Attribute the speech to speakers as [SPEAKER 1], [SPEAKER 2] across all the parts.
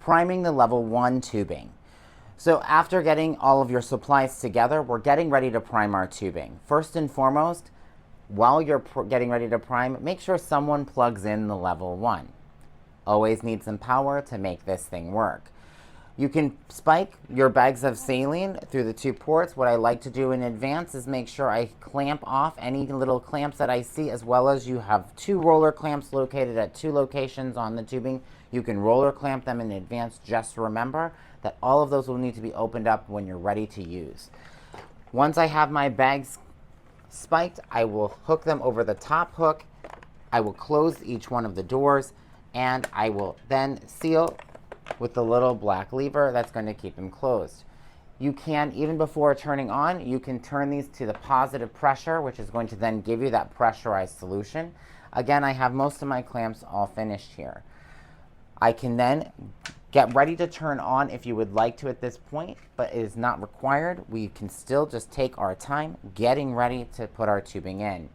[SPEAKER 1] priming the level 1 tubing. So after getting all of your supplies together, we're getting ready to prime our tubing. First and foremost, while you're getting ready to prime, make sure someone plugs in the level 1. Always need some power to make this thing work. You can spike your bags of saline through the 2 ports. What I like to do in advance is make sure I clamp off any little clamps that I see, as well as you have 2 roller clamps located at 2 locations on the tubing. You can roller clamp them in advance. Just remember that all of those will need to be opened up when you're ready to use. Once I have my bags spiked, I will hook them over the top hook. I will close each one of the doors, and I will then seal with the little black lever that's going to keep them closed. You can, even before turning on, you can turn these to the positive pressure, which is going to then give you that pressurized solution. Again, I have most of my clamps all finished here. I can then get ready to turn on if you would like to at this point, but it is not required. We can still just take our time getting ready to put our tubing in.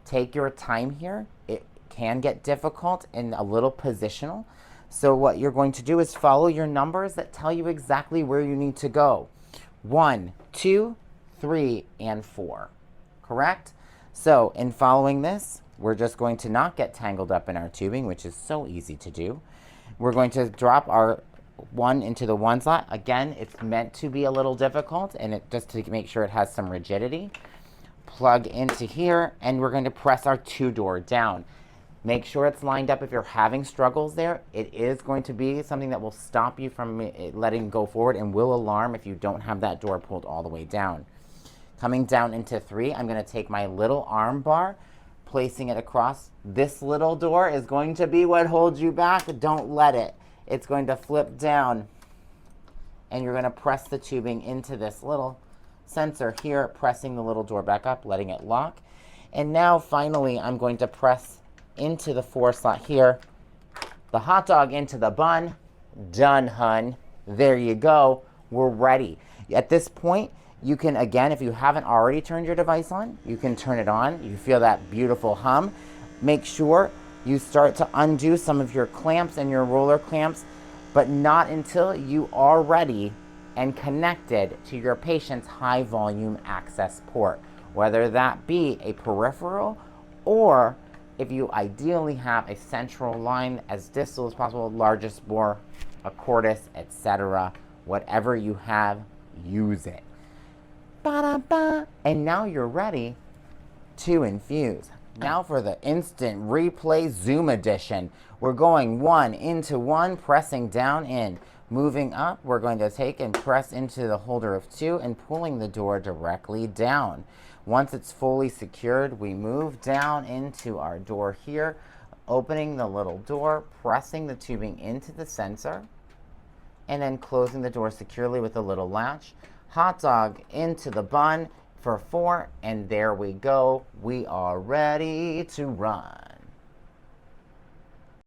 [SPEAKER 1] Take your time here. It can get difficult and a little positional. So what you're going to do is follow your numbers that tell you exactly where you need to go. 1, 2, 3, and 4. Correct? So in following this, we're just going to not get tangled up in our tubing, which is so easy to do. We're going to drop our 1 into the 1 slot. Again, it's meant to be a little difficult, and just to make sure it has some rigidity. Plug into here, and we're going to press our 2-door down. Make sure it's lined up if you're having struggles there. It is going to be something that will stop you from letting go forward and will alarm if you don't have that door pulled all the way down. Coming down into 3, I'm going to take my little arm bar, placing it across. This little door is going to be what holds you back. Don't let it. It's going to flip down, and you're going to press the tubing into this little sensor here, pressing the little door back up, letting it lock. And now finally, I'm going to press into the 4 slot here, the hot dog into the bun. Done, hun. There you go. We're ready. At this point, you can, again, if you haven't already turned your device on, you can turn it on. You feel that beautiful hum. Make sure you start to undo some of your clamps and your roller clamps, but not until you are ready and connected to your patient's high volume access port, whether that be a peripheral or if you ideally have a central line as distal as possible, largest bore, a cordis, etc. Whatever you have, use it. Ba-da-ba. And now you're ready to infuse. Now for the instant replay Zoom edition. We're going 1 into 1, pressing down in. Moving up, we're going to take and press into the holder of 2 and pulling the door directly down. Once it's fully secured, we move down into our door here, opening the little door, pressing the tubing into the sensor, and then closing the door securely with a little latch. Hot dog into the bun for 4, and there we go. We are ready to run.